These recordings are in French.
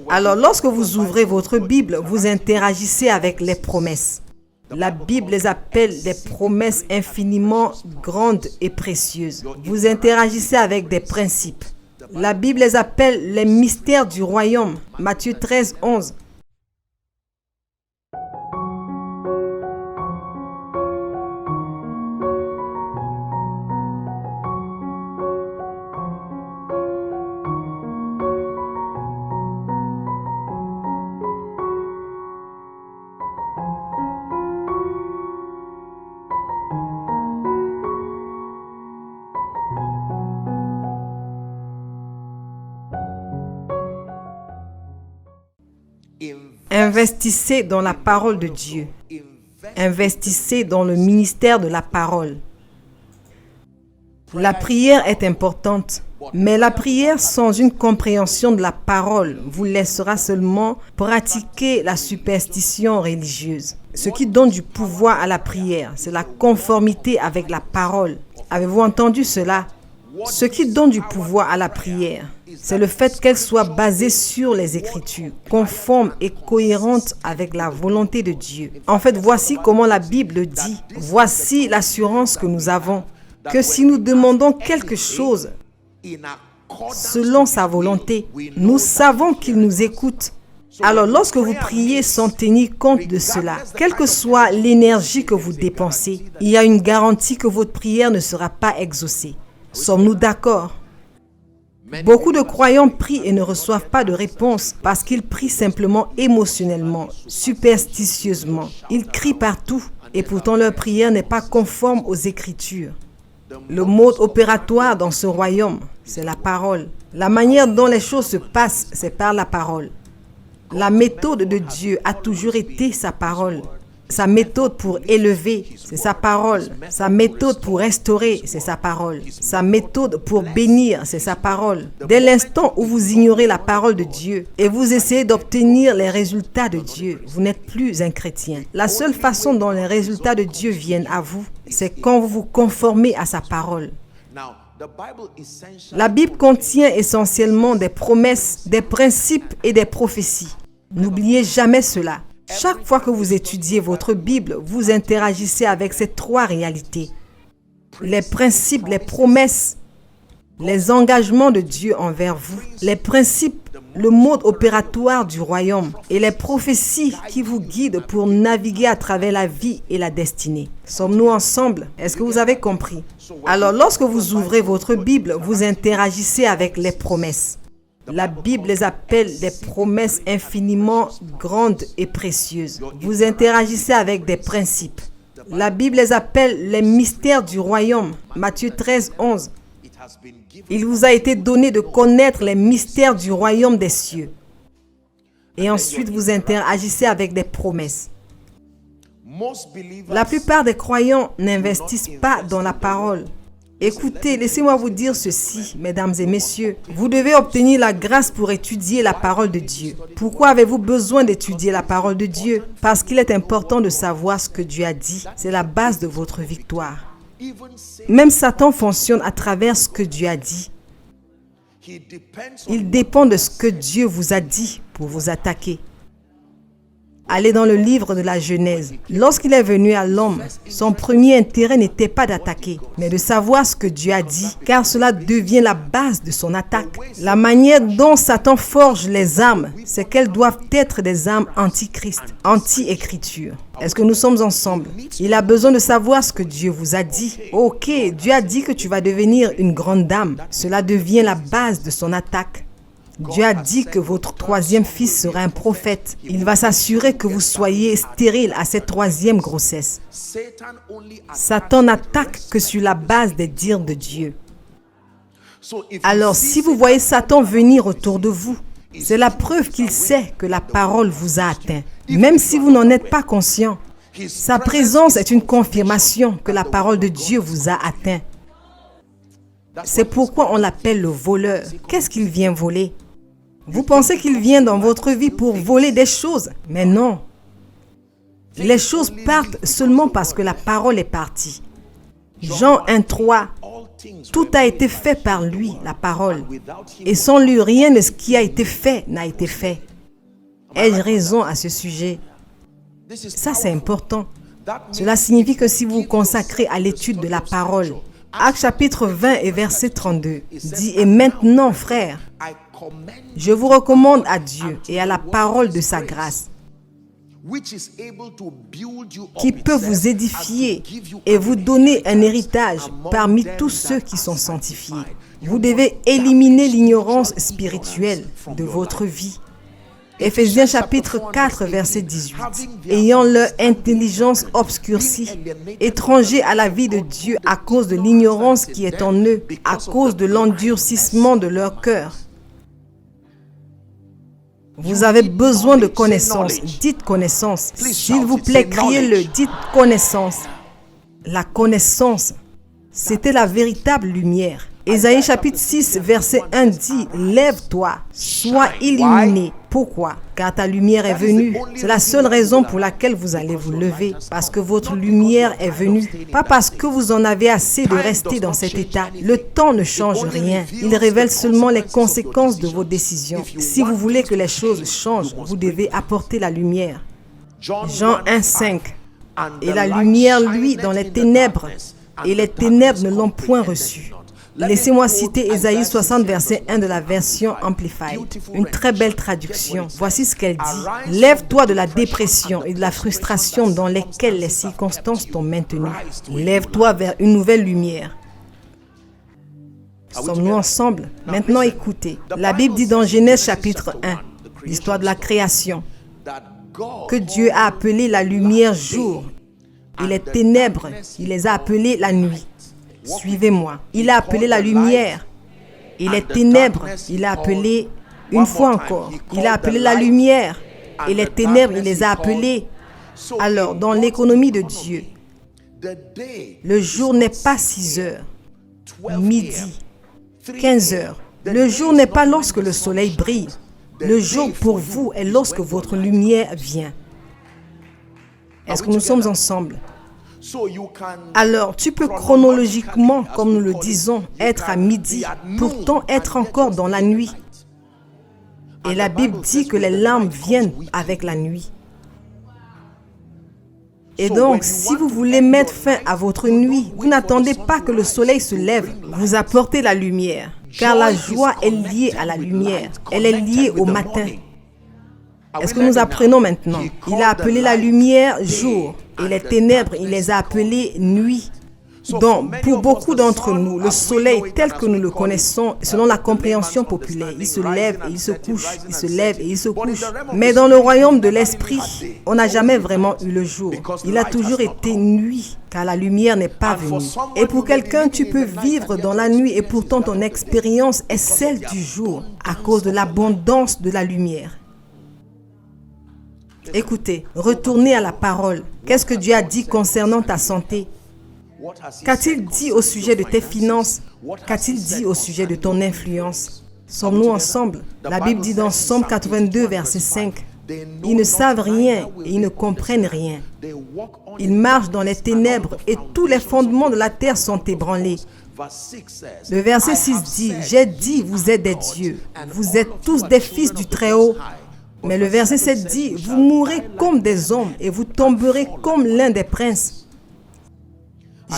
Alors, lorsque vous ouvrez votre Bible, vous interagissez avec les promesses. La Bible les appelle des promesses infiniment grandes et précieuses. Vous interagissez avec des principes. La Bible les appelle les mystères du royaume. Matthieu 13, 11. Investissez dans la parole de Dieu. Investissez dans le ministère de la parole. La prière est importante, mais la prière sans une compréhension de la parole vous laissera seulement pratiquer la superstition religieuse. Ce qui donne du pouvoir à la prière, c'est la conformité avec la parole. Avez-vous entendu cela? Ce qui donne du pouvoir à la prière, c'est le fait qu'elle soit basée sur les Écritures, conforme et cohérente avec la volonté de Dieu. En fait, voici comment la Bible dit. Voici l'assurance que nous avons, que si nous demandons quelque chose selon sa volonté, nous savons qu'il nous écoute. Alors, lorsque vous priez sans tenir compte de cela, quelle que soit l'énergie que vous dépensez, il y a une garantie que votre prière ne sera pas exaucée. Sommes-nous d'accord? Beaucoup de croyants prient et ne reçoivent pas de réponse parce qu'ils prient simplement émotionnellement, superstitieusement. Ils crient partout et pourtant leur prière n'est pas conforme aux Écritures. Le mode opératoire dans ce royaume, c'est la parole. La manière dont les choses se passent, c'est par la parole. La méthode de Dieu a toujours été sa parole. Sa méthode pour élever, c'est sa parole. Sa méthode pour restaurer, c'est sa parole. Sa méthode pour bénir, c'est sa parole. Dès l'instant où vous ignorez la parole de Dieu et vous essayez d'obtenir les résultats de Dieu, vous n'êtes plus un chrétien. La seule façon dont les résultats de Dieu viennent à vous, c'est quand vous vous conformez à sa parole. La Bible contient essentiellement des promesses, des principes et des prophéties. N'oubliez jamais cela. Chaque fois que vous étudiez votre Bible, vous interagissez avec ces trois réalités. Les principes, les promesses, les engagements de Dieu envers vous, les principes, le mode opératoire du royaume et les prophéties qui vous guident pour naviguer à travers la vie et la destinée. Sommes-nous ensemble? Est-ce que vous avez compris? Alors, lorsque vous ouvrez votre Bible, vous interagissez avec les promesses. La Bible les appelle des promesses infiniment grandes et précieuses. Vous interagissez avec des principes. La Bible les appelle les mystères du royaume. Matthieu 13, 11. Il vous a été donné de connaître les mystères du royaume des cieux. Et ensuite, vous interagissez avec des promesses. La plupart des croyants n'investissent pas dans la parole. Écoutez, laissez-moi vous dire ceci, mesdames et messieurs. Vous devez obtenir la grâce pour étudier la parole de Dieu. Pourquoi avez-vous besoin d'étudier la parole de Dieu? Parce qu'il est important de savoir ce que Dieu a dit. C'est la base de votre victoire. Même Satan fonctionne à travers ce que Dieu a dit. Il dépend de ce que Dieu vous a dit pour vous attaquer. Allez dans le livre de la Genèse. Lorsqu'il est venu à l'homme, son premier intérêt n'était pas d'attaquer, mais de savoir ce que Dieu a dit, car cela devient la base de son attaque. La manière dont Satan forge les armes, c'est qu'elles doivent être des armes anti-Christ, anti-écriture. Est-ce que nous sommes ensemble? Il a besoin de savoir ce que Dieu vous a dit. Ok, Dieu a dit que tu vas devenir une grande dame. Cela devient la base de son attaque. Dieu a dit que votre troisième fils sera un prophète. Il va s'assurer que vous soyez stérile à cette troisième grossesse. Satan n'attaque que sur la base des dires de Dieu. Alors, si vous voyez Satan venir autour de vous, c'est la preuve qu'il sait que la parole vous a atteint. Même si vous n'en êtes pas conscient, sa présence est une confirmation que la parole de Dieu vous a atteint. C'est pourquoi on l'appelle le voleur. Qu'est-ce qu'il vient voler? Vous pensez qu'il vient dans votre vie pour voler des choses, mais non. Les choses partent seulement parce que la parole est partie. Jean 1,3. Tout a été fait par lui, la parole. Et sans lui, rien de ce qui a été fait n'a été fait. Ai-je raison à ce sujet? Ça, c'est important. Cela signifie que si vous vous consacrez à l'étude de la parole, Actes chapitre 20 et verset 32 dit « Et maintenant, frères, je vous recommande à Dieu et à la parole de sa grâce, qui peut vous édifier et vous donner un héritage parmi tous ceux qui sont sanctifiés. Vous devez éliminer l'ignorance spirituelle de votre vie. » Éphésiens chapitre 4, verset 18. Ayant leur intelligence obscurcie, étrangers à la vie de Dieu à cause de l'ignorance qui est en eux, à cause de l'endurcissement de leur cœur. Vous avez besoin de connaissance. Dites connaissance. S'il vous plaît, criez-le. Dites connaissance. La connaissance, c'était la véritable lumière. Ésaïe chapitre 6, verset 1 dit « Lève-toi, sois illuminé. » Pourquoi? Car ta lumière est venue. C'est la seule raison pour laquelle vous allez vous lever. Parce que votre lumière est venue. Pas parce que vous en avez assez de rester dans cet état. Le temps ne change rien. Il révèle seulement les conséquences de vos décisions. Si vous voulez que les choses changent, vous devez apporter la lumière. Jean 1, 5. Et la lumière, lui, dans les ténèbres, et les ténèbres ne l'ont point reçue. Laissez-moi citer Ésaïe 60, verset 1 de la version Amplified. Une très belle traduction. Voici ce qu'elle dit. « Lève-toi de la dépression et de la frustration dans lesquelles les circonstances t'ont maintenu. Lève-toi vers une nouvelle lumière. » Sommes-nous ensemble? Maintenant écoutez. La Bible dit dans Genèse chapitre 1, l'histoire de la création, que Dieu a appelé la lumière jour et les ténèbres, il les a appelées la nuit. Suivez-moi. Il a appelé la lumière et les ténèbres, il a appelé, une fois encore, il a appelé la lumière et les ténèbres, il les a appelées. Alors, dans l'économie de Dieu, le jour n'est pas 6 heures, midi, 15 heures. Le jour n'est pas lorsque le soleil brille. Le jour pour vous est lorsque votre lumière vient. Est-ce que nous sommes ensemble? Alors, tu peux chronologiquement, comme nous le disons, être à midi, pourtant être encore dans la nuit. Et la Bible dit que les larmes viennent avec la nuit. Et donc, si vous voulez mettre fin à votre nuit, vous n'attendez pas que le soleil se lève, vous apportez la lumière. Car la joie est liée à la lumière, elle est liée au matin. Est-ce que nous apprenons maintenant? Il a appelé la lumière jour et les ténèbres, il les a appelées nuit. Donc, pour beaucoup d'entre nous, le soleil tel que nous le connaissons, selon la compréhension populaire, il se lève et il se couche, il se lève et il se couche. Mais dans le royaume de l'esprit, on n'a jamais vraiment eu le jour. Il a toujours été nuit, car la lumière n'est pas venue. Et pour quelqu'un, tu peux vivre dans la nuit et pourtant ton expérience est celle du jour, à cause de l'abondance de la lumière. Écoutez, retournez à la parole. Qu'est-ce que Dieu a dit concernant ta santé? Qu'a-t-il dit au sujet de tes finances? Qu'a-t-il dit au sujet de ton influence? Sommes-nous ensemble? La Bible dit dans Psaume 82, verset 5, « Ils ne savent rien et ils ne comprennent rien. Ils marchent dans les ténèbres et tous les fondements de la terre sont ébranlés. » Le verset 6 dit, « J'ai dit, vous êtes des dieux, vous êtes tous des fils du Très-Haut. » Mais le verset 7 dit, « Vous mourrez comme des hommes et vous tomberez comme l'un des princes. »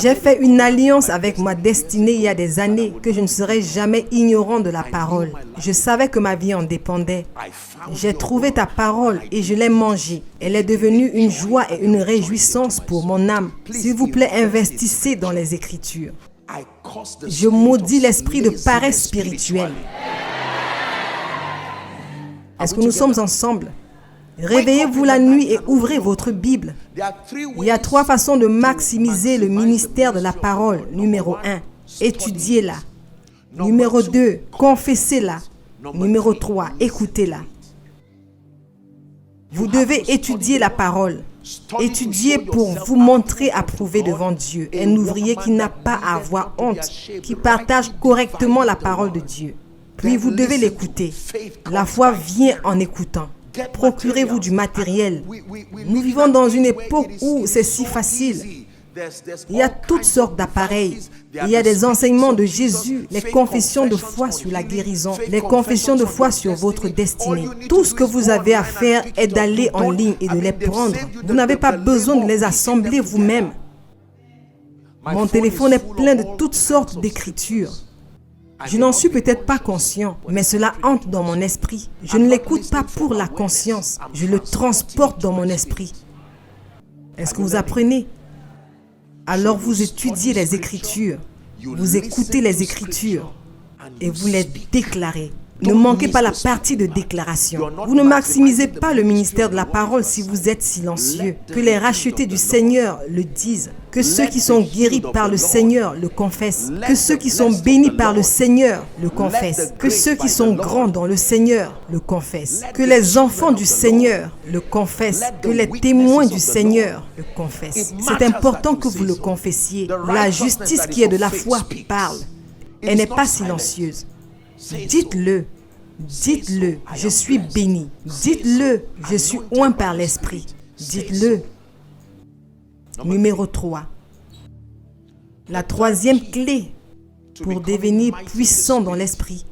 J'ai fait une alliance avec ma destinée il y a des années que je ne serai jamais ignorant de la parole. Je savais que ma vie en dépendait. J'ai trouvé ta parole et je l'ai mangée. Elle est devenue une joie et une réjouissance pour mon âme. S'il vous plaît, investissez dans les Écritures. Je maudis l'esprit de paresse spirituelle. Est-ce que nous sommes ensemble? Réveillez-vous la nuit et ouvrez votre Bible. Il y a 3 façons de maximiser le ministère de la parole. Numéro 1, étudiez-la. Numéro 2, confessez-la. Numéro 3, écoutez-la. Vous devez étudier la parole. Étudiez pour vous montrer approuvé devant Dieu. Un ouvrier qui n'a pas à avoir honte, qui partage correctement la parole de Dieu. Puis vous devez l'écouter. La foi vient en écoutant. Procurez-vous du matériel. Nous vivons dans une époque où c'est si facile. Il y a toutes sortes d'appareils. Il y a des enseignements de Jésus, les confessions de foi sur la guérison, les confessions de foi sur votre destinée. Tout ce que vous avez à faire est d'aller en ligne et de les prendre. Vous n'avez pas besoin de les assembler vous-même. Mon téléphone est plein de toutes sortes d'écritures. Je n'en suis peut-être pas conscient, mais cela entre dans mon esprit. Je ne l'écoute pas pour la conscience, je le transporte dans mon esprit. Est-ce que vous apprenez? Alors vous étudiez les Écritures, vous écoutez les Écritures et vous les déclarez. Ne manquez pas la partie de déclaration. Vous ne maximisez pas le ministère de la parole si vous êtes silencieux. Que les rachetés du Seigneur le disent. Que ceux qui sont guéris par le Seigneur le confessent. Que ceux qui sont bénis par le Seigneur le confessent. Que ceux qui sont grands dans le Seigneur le confessent. Que les enfants du Seigneur le confessent. Que les témoins du Seigneur le confessent. C'est important que vous le confessiez. La justice qui est de la foi parle. Elle n'est pas silencieuse. Dites-le, dites-le, je suis béni. Dites-le, je suis oint par l'Esprit. Dites-le. Numéro 3. La troisième clé pour devenir puissant dans l'Esprit.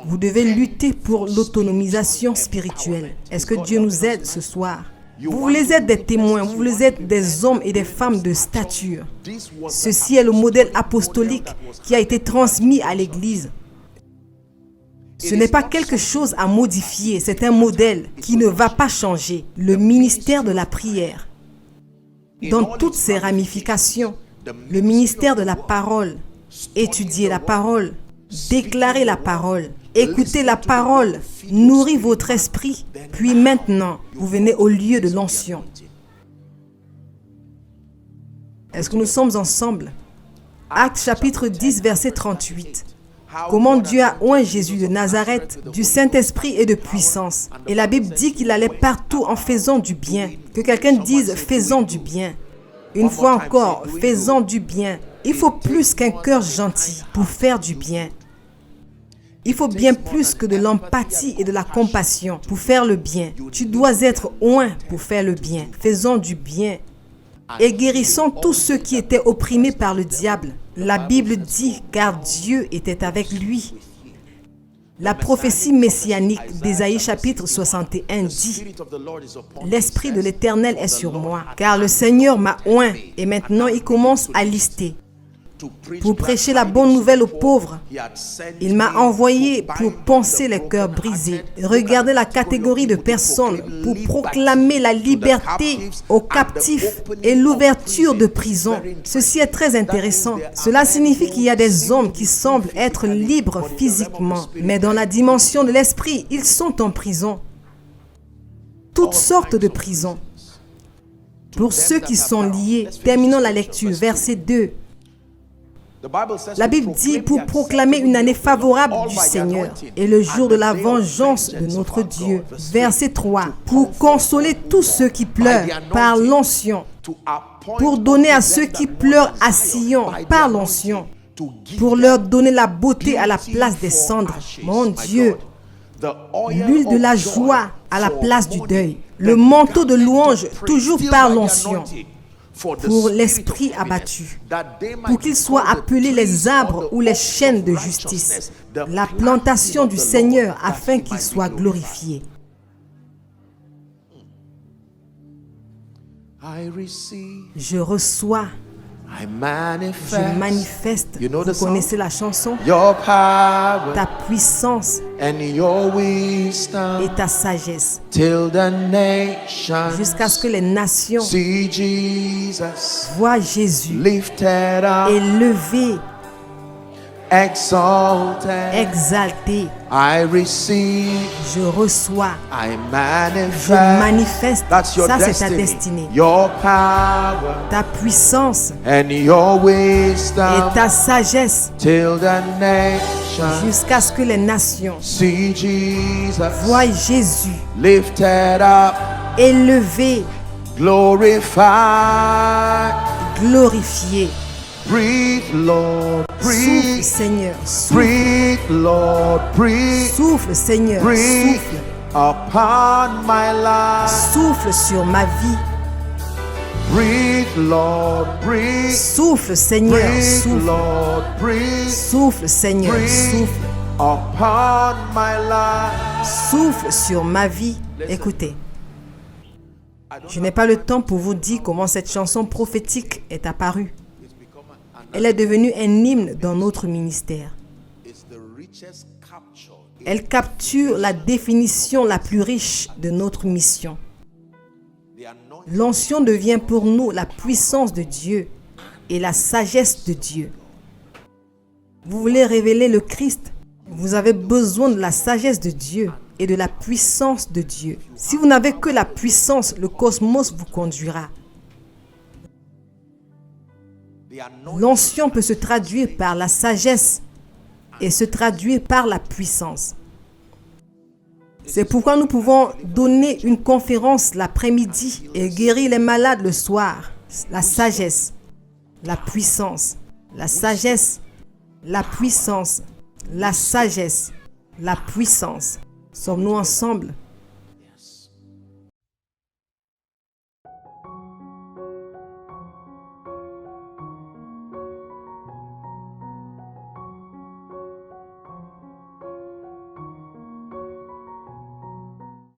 Vous devez lutter pour l'autonomisation spirituelle. Est-ce que Dieu nous aide ce soir? Vous voulez être des témoins, vous voulez être des hommes et des femmes de stature. Ceci est le modèle apostolique qui a été transmis à l'Église. Ce n'est pas quelque chose à modifier, c'est un modèle qui ne va pas changer. Le ministère de la prière, dans toutes ses ramifications, le ministère de la parole, étudier la parole, déclarer la parole, écouter la parole, nourrir votre esprit, puis maintenant, vous venez au lieu de l'onction. Est-ce que nous sommes ensemble? Actes chapitre 10, verset 38. Comment Dieu a oint Jésus de Nazareth du Saint-Esprit et de puissance. Et la Bible dit qu'il allait partout en faisant du bien. Que quelqu'un dise « faisant du bien ». Une fois encore, faisant du bien. Il faut plus qu'un cœur gentil pour faire du bien. Il faut bien plus que de l'empathie et de la compassion pour faire le bien. Tu dois être oint pour faire le bien. Faisons du bien. Et guérissons tous ceux qui étaient opprimés par le diable. La Bible dit, car Dieu était avec lui. La prophétie messianique d'Ésaïe chapitre 61 dit, l'Esprit de l'Éternel est sur moi, car le Seigneur m'a oint. Et maintenant, il commence à lister. Pour prêcher la bonne nouvelle aux pauvres. Il m'a envoyé pour panser les cœurs brisés. Regardez la catégorie de personnes pour proclamer la liberté aux captifs et l'ouverture de prison. Ceci est très intéressant. Cela signifie qu'il y a des hommes qui semblent être libres physiquement, mais dans la dimension de l'esprit, ils sont en prison. Toutes sortes de prisons. Pour ceux qui sont liés, terminons la lecture, verset 2. La Bible dit pour proclamer une année favorable du Seigneur et le jour de la vengeance de notre Dieu. Verset 3. Pour consoler tous ceux qui pleurent par l'onction. Pour donner à ceux qui pleurent à Sion par l'onction. Pour leur donner la beauté à la place des cendres. Mon Dieu. L'huile de la joie à la place du deuil. Le manteau de louange toujours par l'onction. Pour l'esprit abattu, pour qu'ils soient appelés les arbres ou les chênes de justice, la plantation du Seigneur afin qu'il soit glorifié. Je reçois, je manifeste, vous connaissez la chanson, ta puissance et ta sagesse, jusqu'à ce que les nations voient Jésus élevé, exalté. Je reçois, je manifeste. Ça, c'est ta destinée. Ta puissance et ta sagesse, jusqu'à ce que les nations voient Jésus élevé, glorifié. Breathe, Lord, Souffle, Seigneur, souffle. breathe, Lord, breathe, Souffle, Seigneur, breathe souffle. upon my life. Souffle sur ma vie. Breathe, Lord, breathe. Souffle, Seigneur, Breathe, souffle. Lord, breathe. Souffle, Seigneur, souffle. Upon my life. Souffle sur ma vie. Écoutez. Je n'ai pas le temps pour vous dire comment cette chanson prophétique est apparue. Elle est devenue un hymne dans notre ministère. Elle capture la définition la plus riche de notre mission. L'onction devient pour nous la puissance de Dieu et la sagesse de Dieu. Vous voulez révéler le Christ? Vous avez besoin de la sagesse de Dieu et de la puissance de Dieu. Si vous n'avez que la puissance, le cosmos vous conduira. L'onction peut se traduire par la sagesse et se traduire par la puissance. C'est pourquoi nous pouvons donner une conférence l'après-midi et guérir les malades le soir. La sagesse, la puissance, la sagesse, la puissance, la sagesse, la puissance. Sommes-nous ensemble?